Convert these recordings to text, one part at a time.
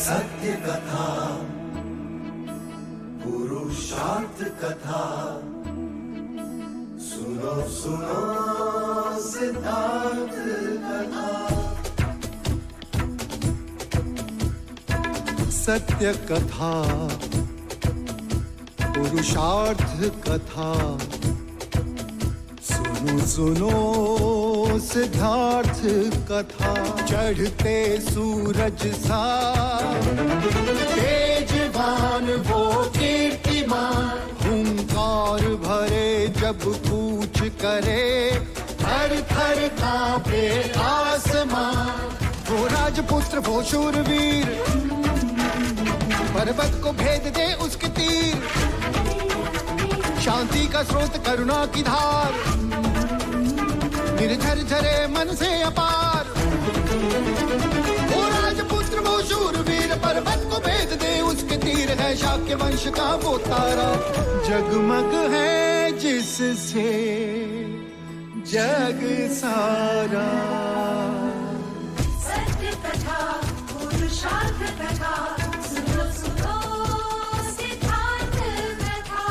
सत्य कथा, पुरुषार्थ कथा, सुनो सुनो सिद्धार्थ कथा। सत्य कथा, पुरुषार्थ कथा, सुनो सुनो सिद्धार्थ कथा। चढ़ते सूरज सा तेजवान वो कीर्तिमान, हुंकार भरे जब कूच करे, थर थर कांपे आसमान। वो राजपुत्र वो शूरवीर, पर्वत को भेद दे उसके तीर, शांति का स्रोत करुणा की धार, निर्झर झरे मन से अपार। वो राजपुत्र वो शूरवीर, पर्वत को भेद दे उसके तीर, है शाक्य वंश का वो तारा, जगमग है जिससे जग सारा। सत्य कथा, पुरुषार्थ कथा, सुनो सुनो सिद्धार्थ कथा।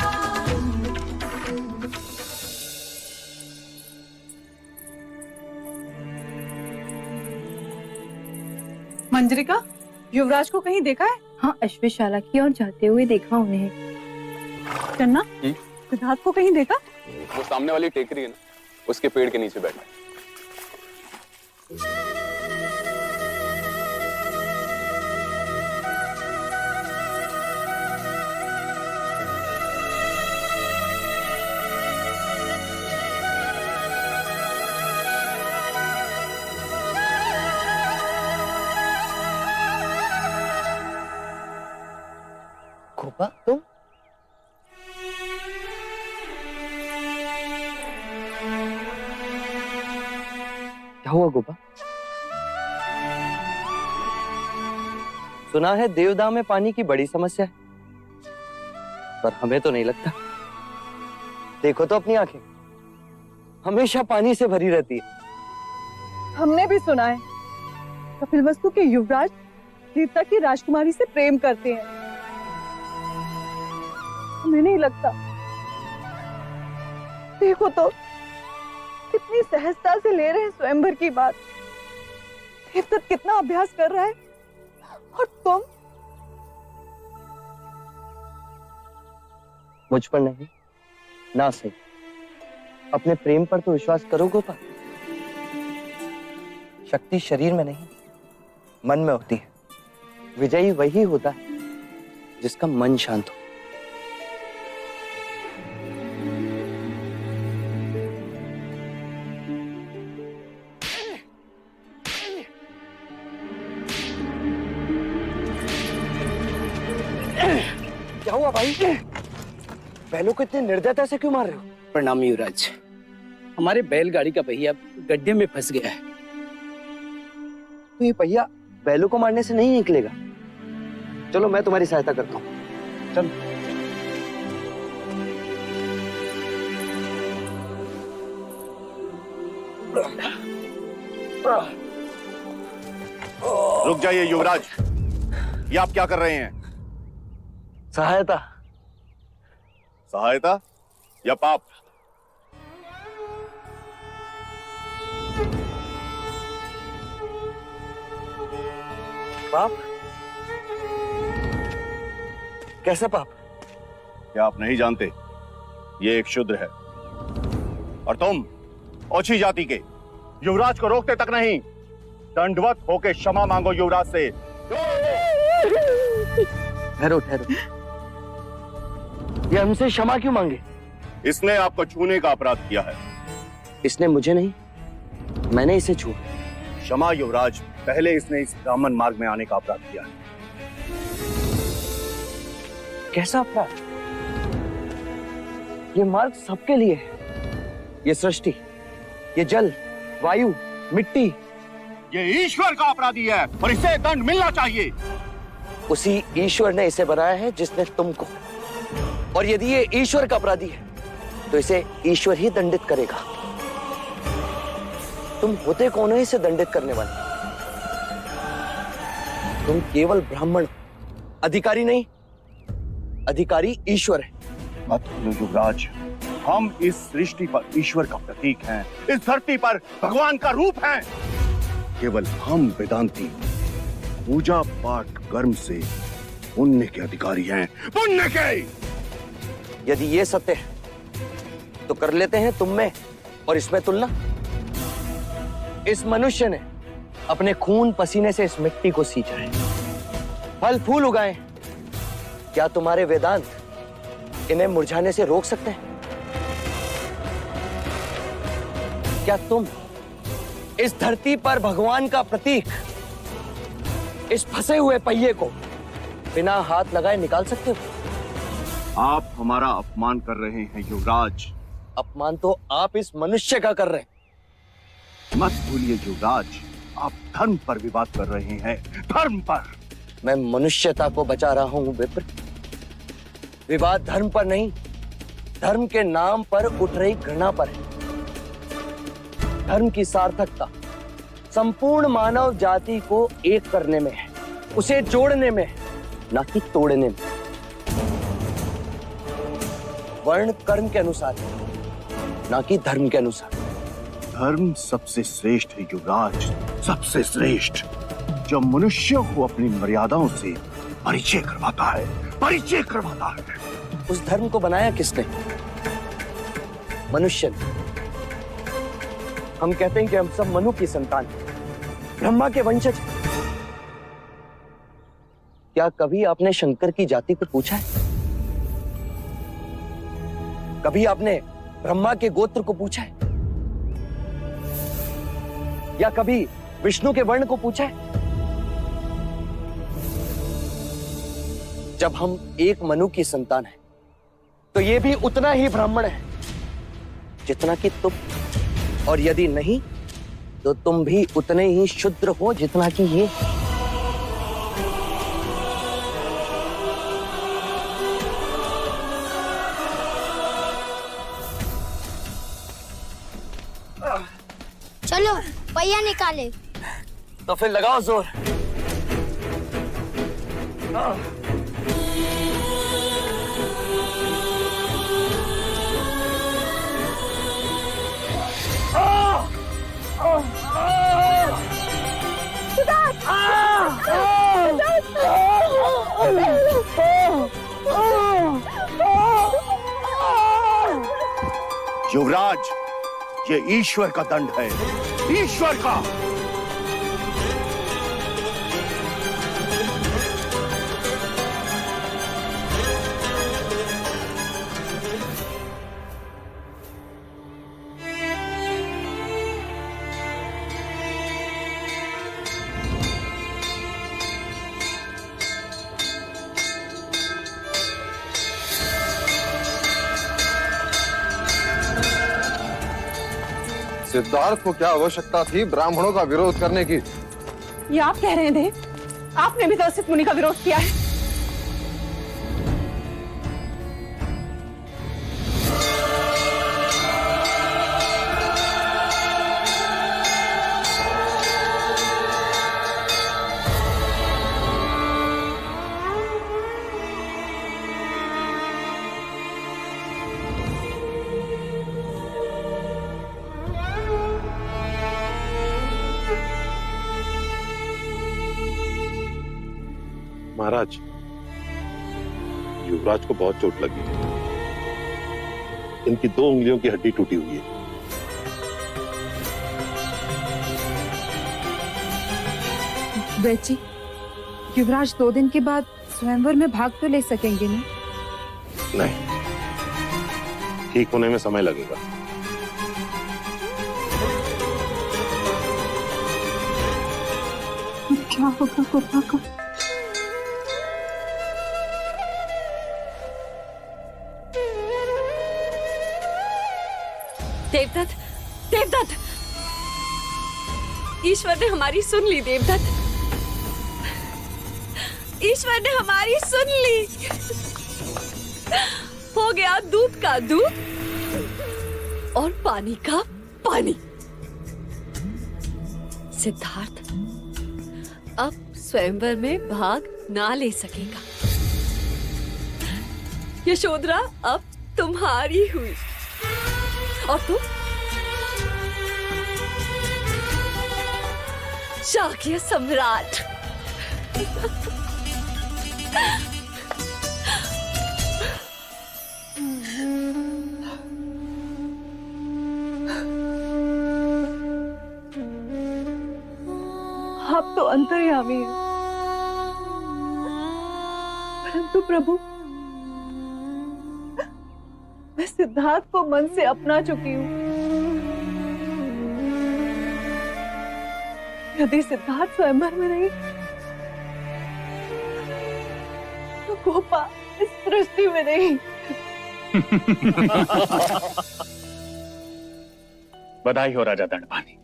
मंजरिका, युवराज को कहीं देखा है? हाँ, अश्वशाला की ओर जाते हुए देखा उन्हें। चन्ना, सिद्धार्थ को कहीं देखा? वो सामने वाली टेकरी है ना, उसके पेड़ के नीचे बैठा है। गोपा, तुम? क्या हुआ गोपा? सुना है देवदाह में पानी की बड़ी समस्या है, पर हमें तो नहीं लगता। देखो तो अपनी आंखें, हमेशा पानी से भरी रहती है। हमने भी सुना है कपिलवस्तु के युवराज देवता की राजकुमारी से प्रेम करते हैं। हमें नहीं लगता। देखो तो कितनी सहजता से ले रहे हैं स्वयंवर की बात। देवदत्त कितना अभ्यास कर रहा है और तुम? मुझ पर नहीं, ना सही, अपने प्रेम पर तो विश्वास करो गोपा। शक्ति शरीर में नहीं, मन में होती है। विजयी वही होता है जिसका मन शांत हो। क्या हुआ भाई? बैलों को इतने निर्दयता से क्यों मार रहे हो? प्रणाम युवराज, हमारे बैलगाड़ी का पहिया गड्ढे में फंस गया है। तो ये पहिया बैलों को मारने से नहीं निकलेगा। चलो मैं तुम्हारी सहायता करता हूँ, चलो। रुक जाइए युवराज, ये आप क्या कर रहे हैं? सहायता। सहायता या पाप? पाप? कैसा पाप? क्या आप नहीं जानते? ये एक शूद्र है और तुम ओछी जाति के युवराज को रोकते तक नहीं, दंडवत होके क्षमा मांगो युवराज से। ठहरो ठहरो, ये हमसे क्षमा क्यों मांगे? इसने आपको छूने का अपराध किया है। इसने मुझे नहीं, मैंने इसे छुआ। क्षमा युवराज, पहले इसने इस ब्राह्मण मार्ग में आने का अपराध किया है। कैसा अपराध? ये मार्ग सबके लिए है। ये सृष्टि, ये जल, वायु, मिट्टी, ये ईश्वर का अपराधी है और इसे दंड मिलना चाहिए। उसी ईश्वर ने इसे बनाया है जिसने तुमको, और यदि ये ईश्वर का अपराधी है तो इसे ईश्वर ही दंडित करेगा। तुम होते कौन हो इसे दंडित करने वाले? तुम केवल ब्राह्मण, अधिकारी नहीं, अधिकारी ईश्वर है। मत भूलो युवराज, हम इस सृष्टि पर ईश्वर का प्रतीक हैं, इस धरती पर भगवान का रूप हैं। केवल हम वेदांती पूजा पाठ कर्म से पुण्य के अधिकारी हैं, पुण्य के। यदि ये सत्य है तो कर लेते हैं तुम में और इसमें तुलना। इस मनुष्य ने अपने खून पसीने से इस मिट्टी को सींचा है, फल फूल उगाए। क्या तुम्हारे वेदांत इन्हें मुरझाने से रोक सकते हैं? क्या तुम इस धरती पर भगवान का प्रतीक, इस फंसे हुए पहिए को बिना हाथ लगाए निकाल सकते हो? आप हमारा अपमान कर रहे हैं युवराज। अपमान तो आप इस मनुष्य का कर रहे हैं। मत भूलिए युवराज, आप धर्म पर विवाद कर रहे हैं, धर्म पर। मैं मनुष्यता को बचा रहा हूं विप्र। विवाद धर्म पर नहीं, धर्म के नाम पर उठ रही घृणा पर है। धर्म की सार्थकता संपूर्ण मानव जाति को एक करने में है, उसे जोड़ने में है, ना कि तोड़ने में। वर्ण कर्म के अनुसार, ना कि धर्म के अनुसार। धर्म सबसे श्रेष्ठ है युवराज, सबसे श्रेष्ठ, जो मनुष्य को अपनी मर्यादाओं से परिचय करवाता है, परिचय करवाता है। उस धर्म को बनाया किसने? मनुष्य ने। हम कहते हैं कि हम सब मनु की संतान हैं, ब्रह्मा के वंशज। क्या कभी आपने शंकर की जाति को पूछा है? कभी आपने ब्रह्मा के गोत्र को पूछा है? या कभी विष्णु के वर्ण को पूछा है? जब हम एक मनु की संतान हैं, तो ये भी उतना ही ब्राह्मण है जितना कि तुम, और यदि नहीं तो तुम भी उतने ही शूद्र हो जितना कि ये। चलो पहिया निकाले। तो फिर लगाओ जोर। युवराज, ये ईश्वर का दंड है, ईश्वर का। सिद्धार्थ को क्या आवश्यकता थी ब्राह्मणों का विरोध करने की? ये आप कह रहे हैं देव? आपने भी दर्शित मुनि का विरोध किया है? महाराज, युवराज को बहुत चोट लगी है। इनकी 2 उंगलियों की हड्डी टूटी हुई है। वैद जी, युवराज 2 दिन के बाद स्वयंवर में भाग तो ले सकेंगे नहीं? नहीं, ठीक होने में समय लगेगा। क्या होगा गोपा को? देवदत्त, देवदत्त, ईश्वर ने हमारी सुन ली। देवदत्त, ईश्वर ने हमारी सुन ली। हो गया दूध का दूध और पानी का पानी। सिद्धार्थ, अब स्वयंवर में भाग ना ले सकेगा। यशोधरा अब तुम्हारी हुई और तुम शाक्य सम्राट। आप तो अंतर्यामी हैं, परंतु प्रभु मैं सिद्धार्थ को मन से अपना चुकी हूँ। यदि सिद्धार्थ स्वयंवर में नहीं तो गोपा इस सृष्टि में नहीं। बधाई हो राजा दंडपानी,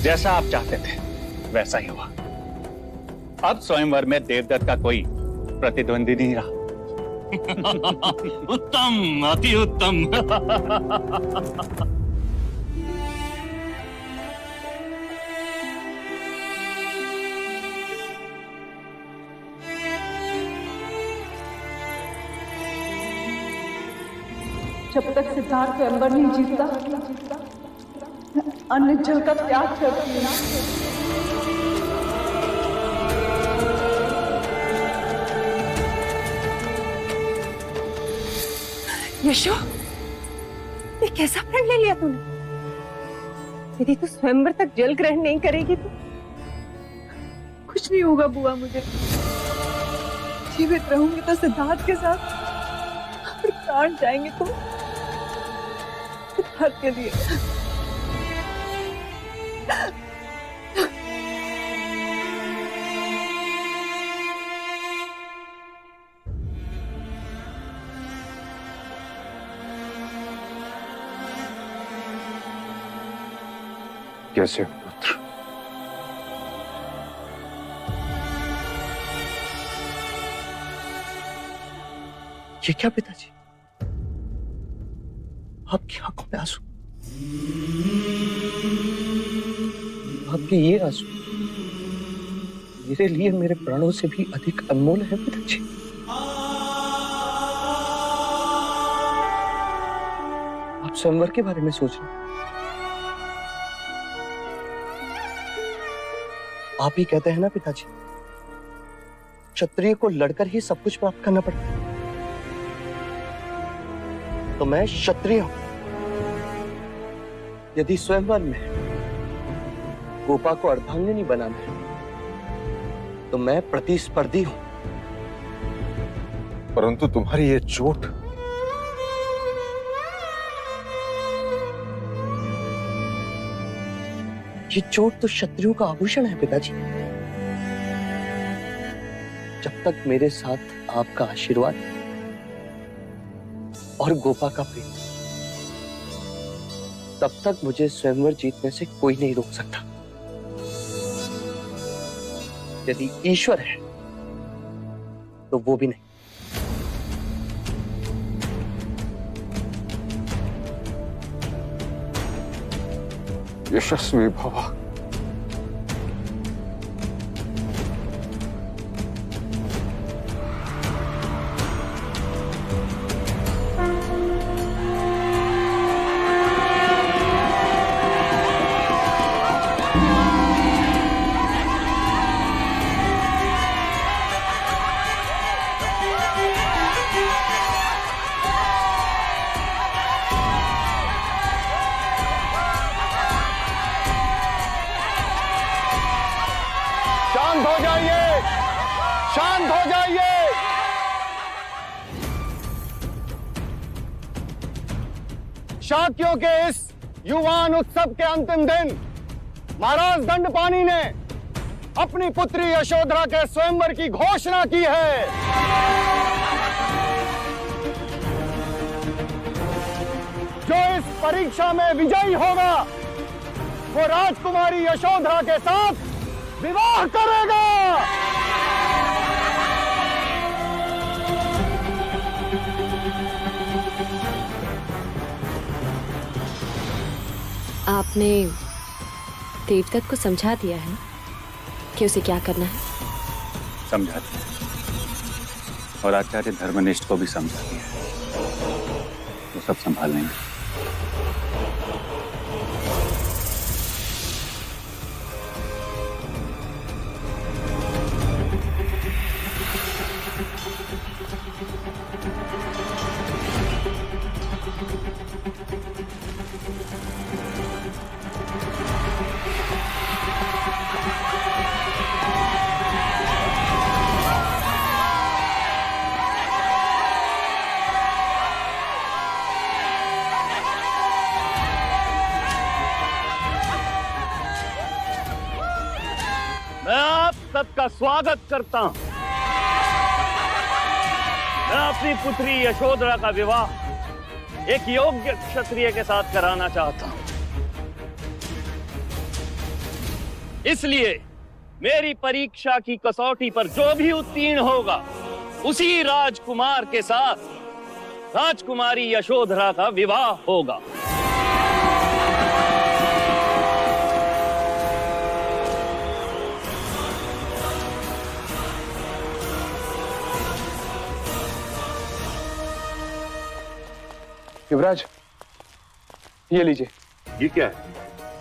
जैसा आप चाहते थे वैसा ही हुआ। अब स्वयंवर में देवदत्त का कोई प्रतिद्वंदी नहीं रहा। उत्तम, अति उत्तम। जब तक सिद्धार्थ स्वयंवर नहीं जीतता अन्य जल का त्याग करती हूँ। यशो, ये कैसा प्रण ले लिया तूने? यदि तू स्वयंवर तक जल ग्रहण नहीं करेगी तो कुछ नहीं होगा बुआ। मुझे जीवित रहूंगी तो सिद्धार्थ के साथ, और प्राण जाएंगे तो सिद्धार्थ के लिए। कैसे हो पुत्र? ये क्या पिताजी, आपकी आंखों में आंसू? आपके ये आंसू मेरे लिए मेरे प्राणों से भी अधिक अनमोल है पिताजी। आप स्वयंवर के बारे में सोच रहे हैं। आप ही कहते हैं ना पिताजी, क्षत्रिय को लड़कर ही सब कुछ प्राप्त करना पड़ता है। तो मैं क्षत्रिय हूं। यदि स्वयंवर में गोपा को अर्धांगिनी बनाना है तो मैं प्रतिस्पर्धी हूं। परंतु तुम्हारी ये चोट, ये चोट तो क्षत्रियों का आभूषण है पिताजी। जब तक मेरे साथ आपका आशीर्वाद और गोपा का प्रेम, तब तक मुझे स्वयंवर जीतने से कोई नहीं रोक सकता। यदि ईश्वर है तो वो भी नहीं। यशस्वी भव। शांत हो जाइए, शांत हो जाइए। शाक्यों के इस युवान उत्सव के अंतिम दिन महाराज दंडपानी ने अपनी पुत्री यशोधरा के स्वयंवर की घोषणा की है। जो इस परीक्षा में विजयी होगा वो राजकुमारी यशोधरा के साथ विवाह करेगा। आपने देवदत्त को समझा दिया है कि उसे क्या करना है? समझा दिया और आचार्य धर्मनिष्ठ को भी समझा दिया। वो सब संभाल लेंगे। सबका स्वागत करता हूं। मैं अपनी पुत्री यशोधरा का विवाह एक योग्य क्षत्रिय के साथ कराना चाहता हूं। इसलिए मेरी परीक्षा की कसौटी पर जो भी उत्तीर्ण होगा उसी राजकुमार के साथ राजकुमारी यशोधरा का विवाह होगा। युवराज, ये लीजिए। ये क्या है?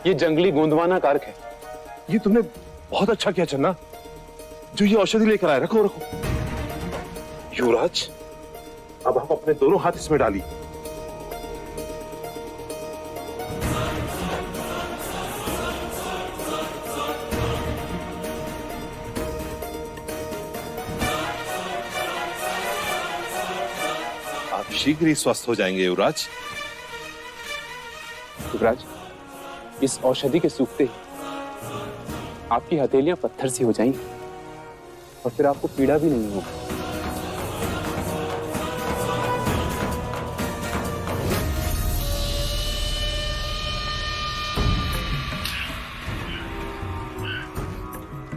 ये जंगली गोंदवाना कारक है। ये तुमने बहुत अच्छा किया चन्ना, जो ये औषधि लेकर आए। रखो रखो। युवराज, अब हम अपने दोनों हाथ इसमें डालिए। आप शीघ्र ही स्वस्थ हो जाएंगे युवराज। युवराज, इस औषधि के सूखते ही आपकी हथेलियां पत्थर सी हो जाएंगी और फिर आपको पीड़ा भी नहीं होगा।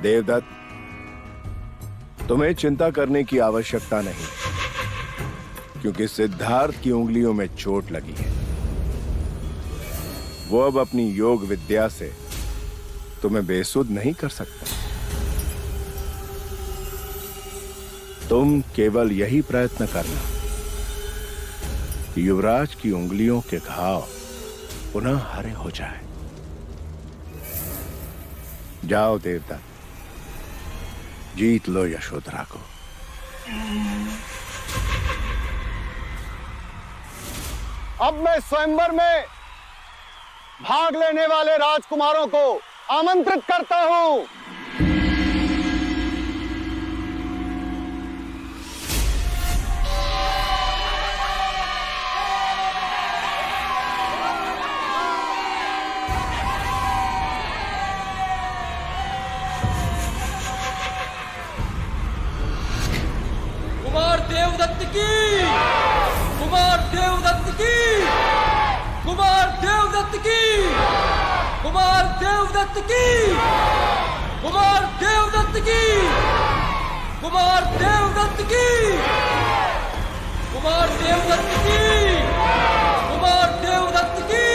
देवदत्त, तुम्हें चिंता करने की आवश्यकता नहीं, क्योंकि सिद्धार्थ की उंगलियों में चोट लगी है। वो अब अपनी योग विद्या से तुम्हें बेसुध नहीं कर सकता। तुम केवल यही प्रयत्न करना कि युवराज की उंगलियों के घाव पुनः हरे हो जाए। जाओ देवदत्त, जीत लो यशोधरा को। अब मैं स्वयंवर में भाग लेने वाले राजकुमारों को आमंत्रित करता हूं। कुमार देवदत्त की, कुमार देवदत्त की, कुमार देवदत्त की, कुमार देवदत्त की, कुमार देवदत्त की, कुमार देवदत्त की, कुमार देवदत्त की, कुमार देवदत्त की।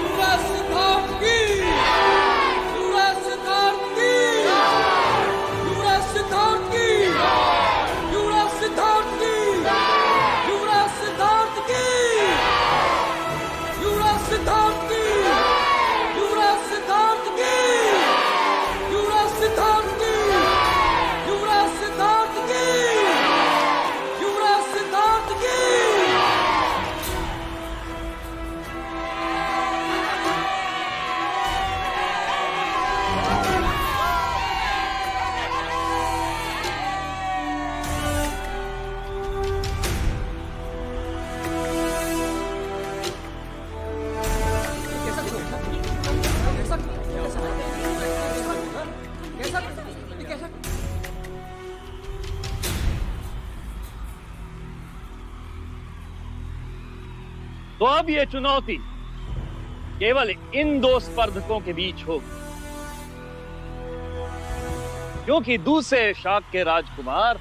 Suraj Siddharth ki, Suraj Siddharth तो अब ये चुनौती केवल इन दो स्पर्धकों के बीच होगी, क्योंकि दूसरे शाक के राजकुमार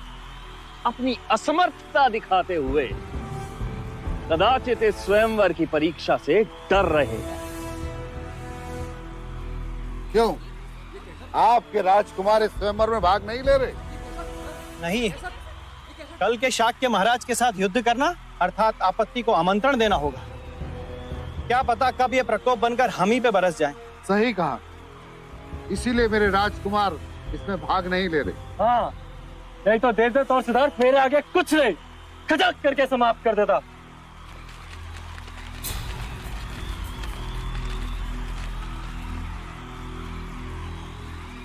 अपनी असमर्थता दिखाते हुए कदाचित इस स्वयंवर की परीक्षा से डर रहे हैं। क्यों? आपके राजकुमार इस स्वयंवर में भाग नहीं ले रहे? नहीं, कल के शाक के महाराज के साथ युद्ध करना अर्थात आपत्ति को आमंत्रण देना होगा। क्या पता कब ये प्रकोप बनकर हम ही पे बरस जाए। सही कहा, इसीलिए मेरे राजकुमार इसमें भाग नहीं ले रहे। हाँ, नहीं तो देवदत्त और सिद्धार्थ मेरे आगे कुछ नहीं, खटक करके समाप्त कर देता।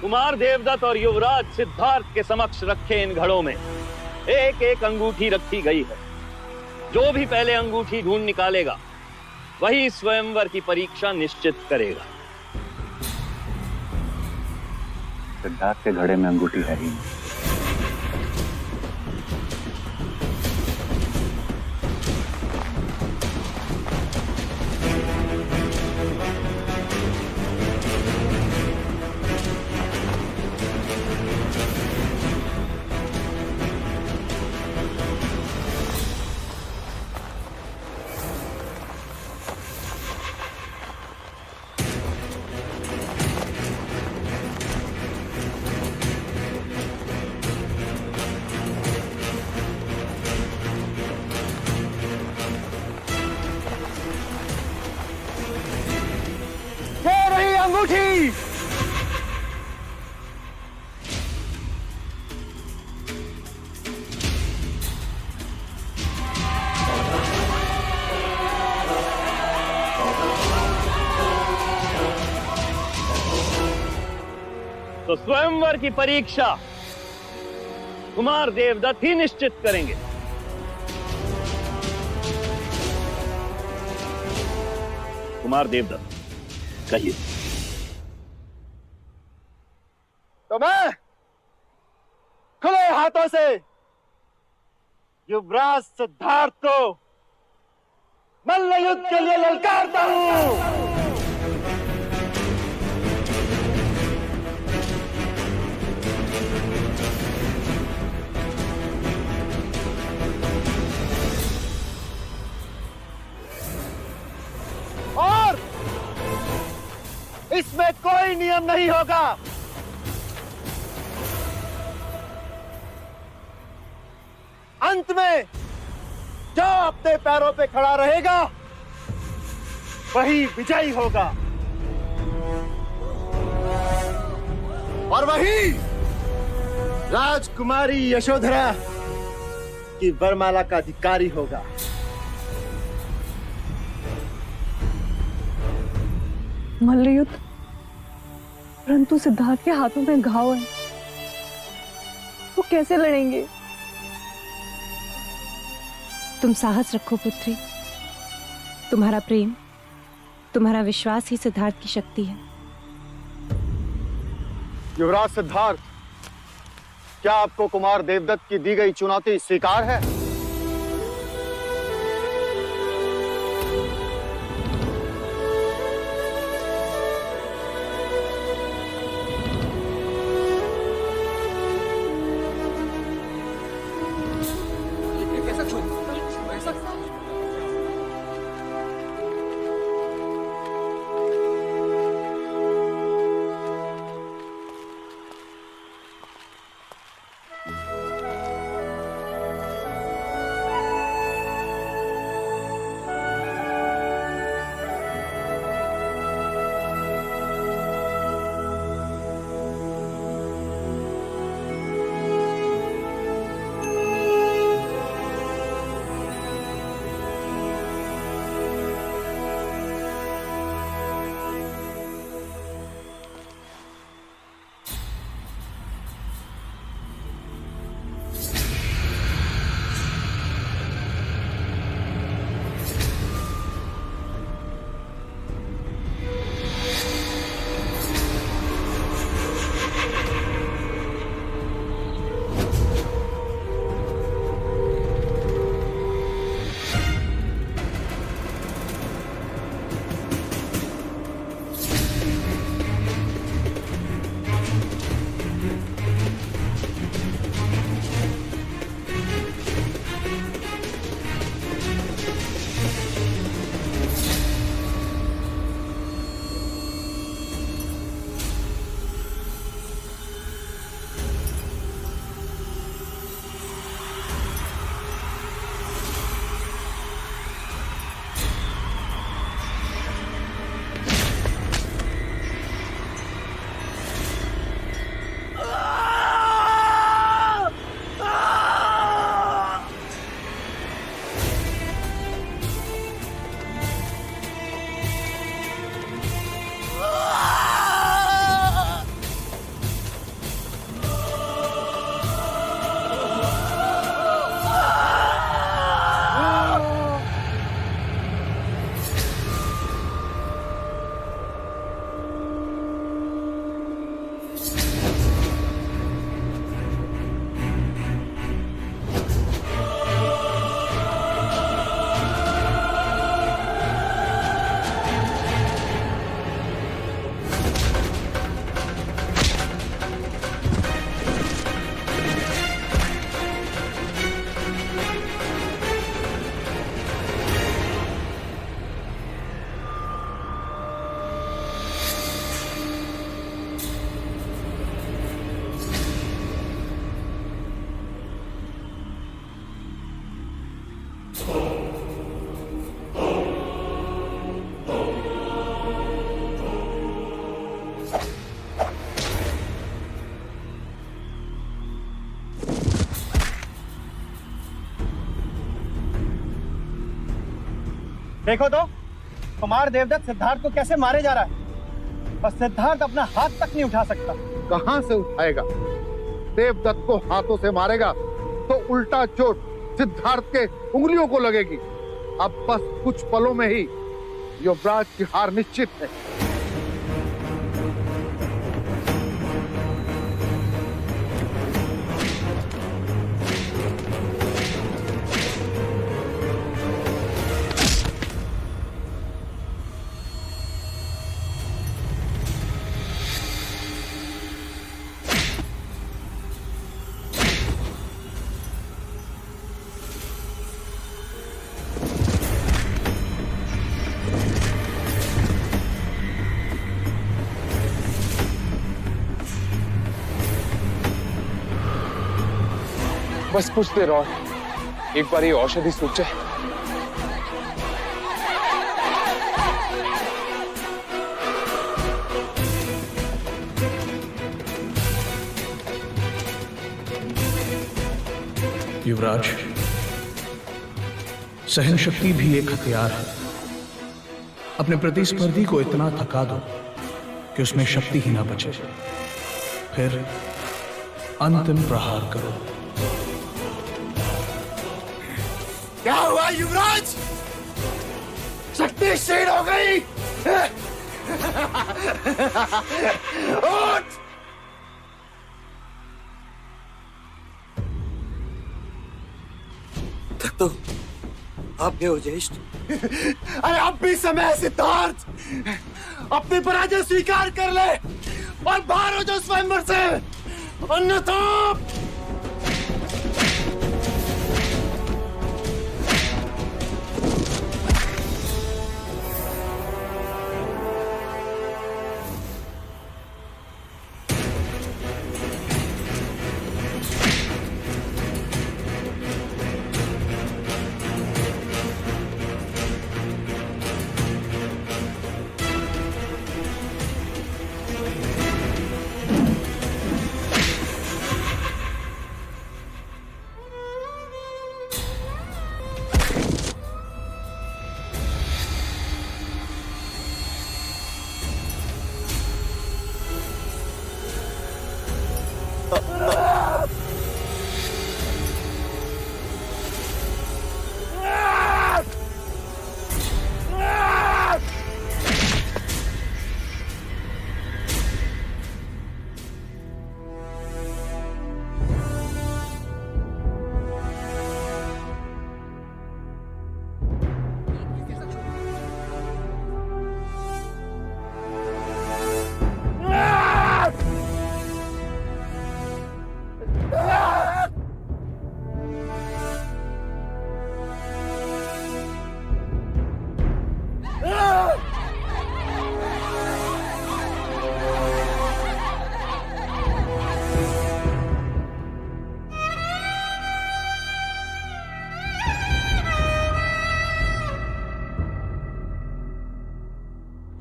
कुमार देवदत्त और युवराज सिद्धार्थ के समक्ष रखे इन घड़ों में एक एक अंगूठी रखी गई है। जो भी पहले अंगूठी ढूंढ निकालेगा वही स्वयंवर की परीक्षा निश्चित करेगा। सिद्धार्थ के घड़े में अंगूठी है ही नहीं। अंगूठी तो स्वयंवर की परीक्षा कुमार देवदत्त ही निश्चित करेंगे। कुमार देवदत्त, कहिए। तो मैं खुले हाथों से युवराज सिद्धार्थ को मल्ल युद्ध के लिए ललकारता हूं। और इसमें कोई नियम नहीं होगा। अंत में जो अपने पैरों पे खड़ा रहेगा वही विजयी होगा और वही राजकुमारी यशोधरा की वरमाला का अधिकारी होगा। मल्लयुद्ध, परंतु सिद्धार्थ के हाथों में घाव है, वो कैसे लड़ेंगे? तुम साहस रखो पुत्री, तुम्हारा प्रेम, तुम्हारा विश्वास ही सिद्धार्थ की शक्ति है। युवराज सिद्धार्थ, क्या आपको कुमार देवदत्त की दी गई चुनौती स्वीकार है? देखो तो कुमार देवदत्त सिद्धार्थ को कैसे मारे जा रहा है, और सिद्धार्थ अपना हाथ तक नहीं उठा सकता। कहां से उठाएगा? देवदत्त को हाथों से मारेगा तो उल्टा चोट सिद्धार्थ के उंगलियों को लगेगी। अब बस कुछ पलों में ही युवराज की हार निश्चित है। बस कुछ देर और, एक बार ये औषधि सूख जाए। युवराज, सहन शक्ति भी एक हथियार है। अपने प्रतिस्पर्धी को इतना थका दो कि उसमें शक्ति ही ना बचे, फिर अंतिम प्रहार करो। क्या हुआ युवराज? शक्ति क्षीण हो गई। उठ! तो आप गए हो ज्येष्ठ? अरे अब भी समय है सिद्धार्थ, अपनी पराजय स्वीकार कर ले और बाहर हो जाओ स्वयंवर से, अन्यथा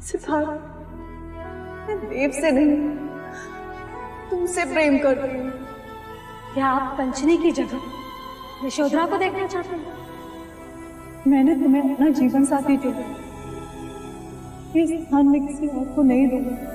सिद्धार्थ, मैं देव से नहीं तुमसे प्रेम कर रही हूँ। क्या आप कंचनी की जगह यशोधरा को देखना चाहते हैं? मैंने तुम्हें अपना जीवन साथी चुना, इस स्थान में किसी और को नहीं दूंगा।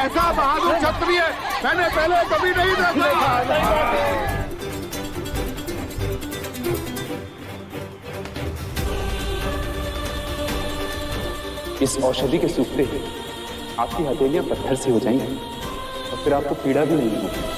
ऐसा बहादुर क्षत्रिय मैंने पहले कभी नहीं देखा। इस औषधि के सूखते ही आपकी हथेलियां पत्थर सी हो जाएंगी और फिर आपको पीड़ा भी नहीं होगी।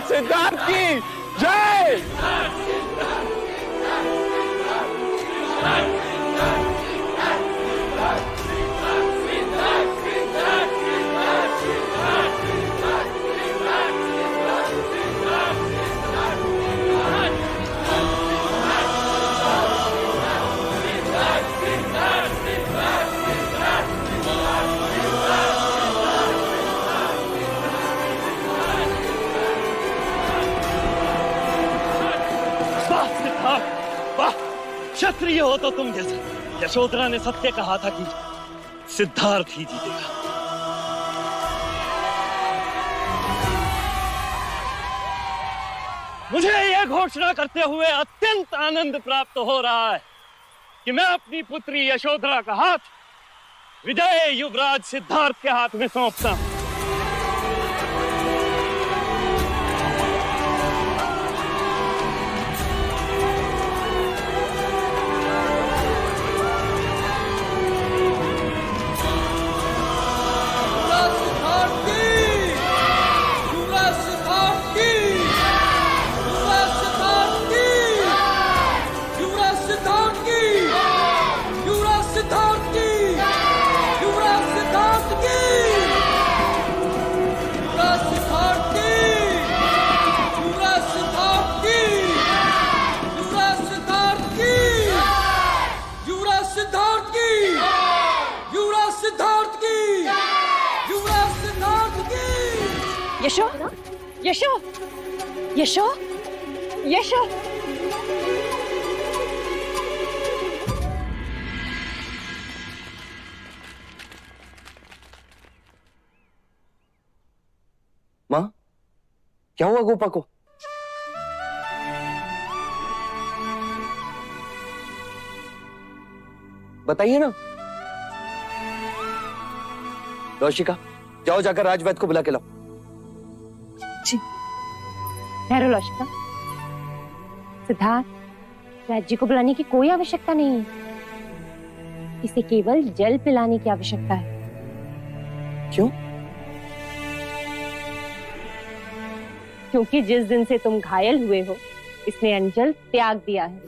सिद्धार्थ की जय। क्षत्रिय हो तो तुम जैसे। यशोधरा ने सत्य कहा था कि सिद्धार्थ ही जीतेगा। मुझे यह घोषणा करते हुए अत्यंत आनंद प्राप्त हो रहा है कि मैं अपनी पुत्री यशोधरा का हाथ विजय युवराज सिद्धार्थ के हाथ में सौंपता हूं। यशो, यशो, यशो, यशो। माँ, क्या हुआ गोपा को? बताइए ना। कौशिका, जाओ जाकर राजवैद्य को बुला के लाओ। जी। ठहरो लौशिका। सिद्धार्थ, राज जी को बुलाने की कोई आवश्यकता नहीं है। इसे केवल जल पिलाने की आवश्यकता है। क्यों? क्योंकि जिस दिन से तुम घायल हुए हो, इसने अंजल त्याग दिया है।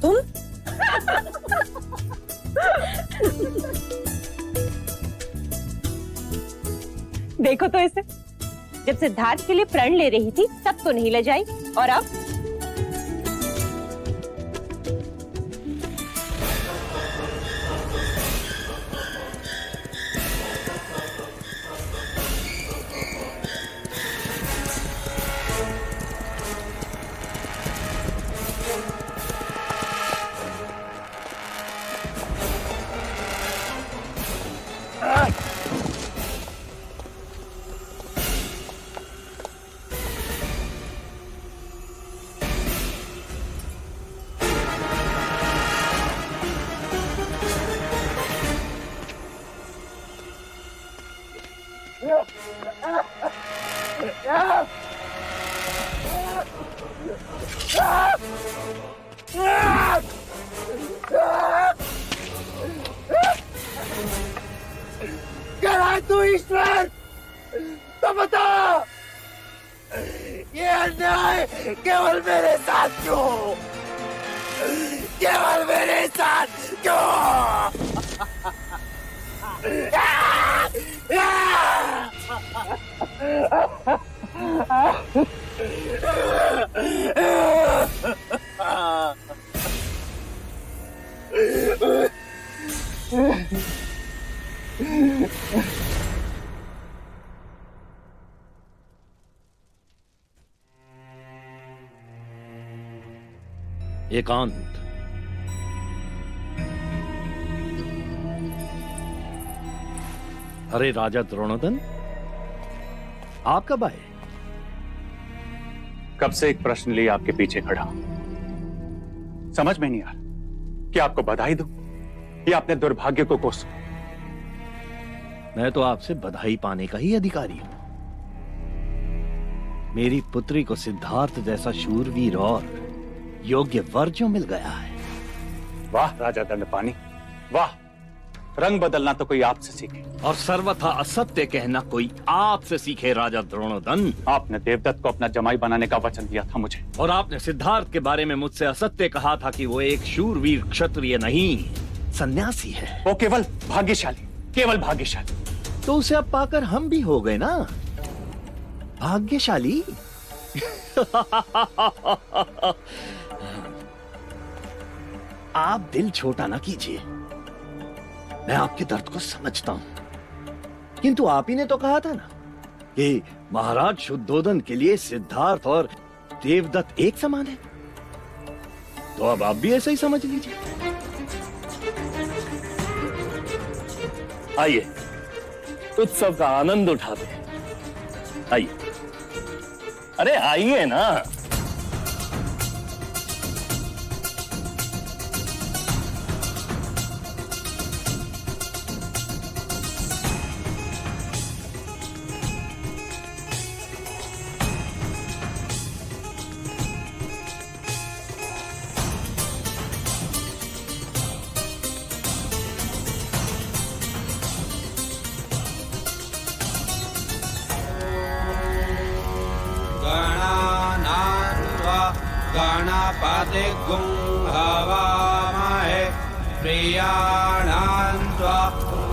तुम देखो तो इसे, जब सिद्धार्थ के लिए प्रण ले रही थी तब तो नहीं ले जाई, और अब तू ईश्वर, तो बता, ये अन्याय केवल मेरे साथ क्यों? केवल मेरे साथ क्यों? एकांत। अरे राजा द्रोणोदन, आप कब आए? कब से एक प्रश्न लिए आपके पीछे खड़ा हूं। समझ में नहीं आ रहा कि आपको बधाई दूं या अपने दुर्भाग्य को कोसूं। मैं तो आपसे बधाई पाने का ही अधिकारी हूं। मेरी पुत्री को सिद्धार्थ जैसा शूरवीर और योग्य वर जो मिल गया है। वाह राजा दंडपानी, वाह। रंग बदलना तो कोई आपसे सीखे, और सर्वथा असत्य कहना कोई आपसे सीखे। राजा द्रोणोदन, आपने देवदत्त को अपना जमाई बनाने का वचन दिया था मुझे, और आपने सिद्धार्थ के बारे में मुझसे असत्य कहा था कि वो एक शूरवीर क्षत्रिय नहीं, सन्यासी है। वो केवल भाग्यशाली, केवल भाग्यशाली। तो उसे अब पाकर हम भी हो गए ना भाग्यशाली। आप दिल छोटा ना कीजिए, मैं आपके दर्द को समझता हूं। किंतु आप ही ने तो कहा था ना कि महाराज शुद्धोदन के लिए सिद्धार्थ और देवदत्त एक समान है, तो अब आप भी ऐसा ही समझ लीजिए। आइए उत्सव का आनंद उठाते हैं। आइए, अरे आइए ना। गणपति गुं हवामहे प्रियाणां त्वा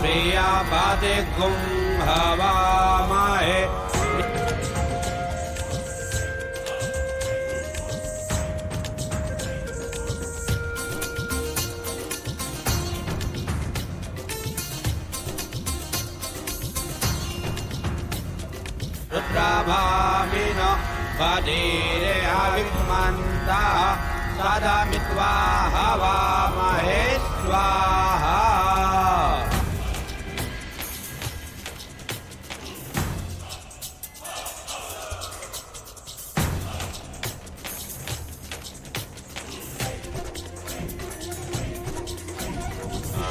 प्रियपति गुं हवामहे। रुद्राभामिनो वदीरे अविमन्ता सदमित्वा हवामहे स्वाहा।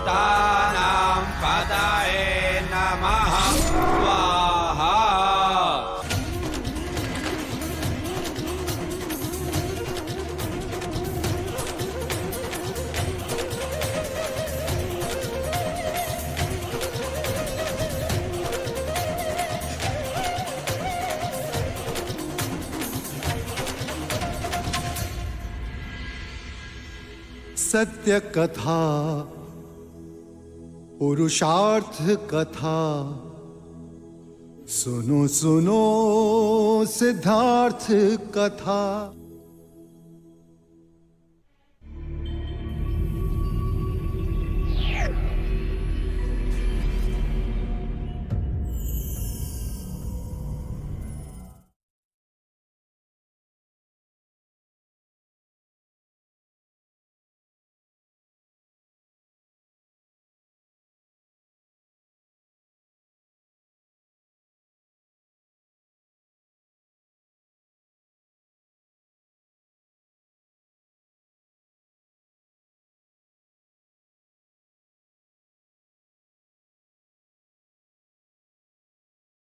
भूतानां पतये नमः स्वाहा। सत्य कथा, पुरुषार्थ कथा, सुनो सुनो सिद्धार्थ कथा।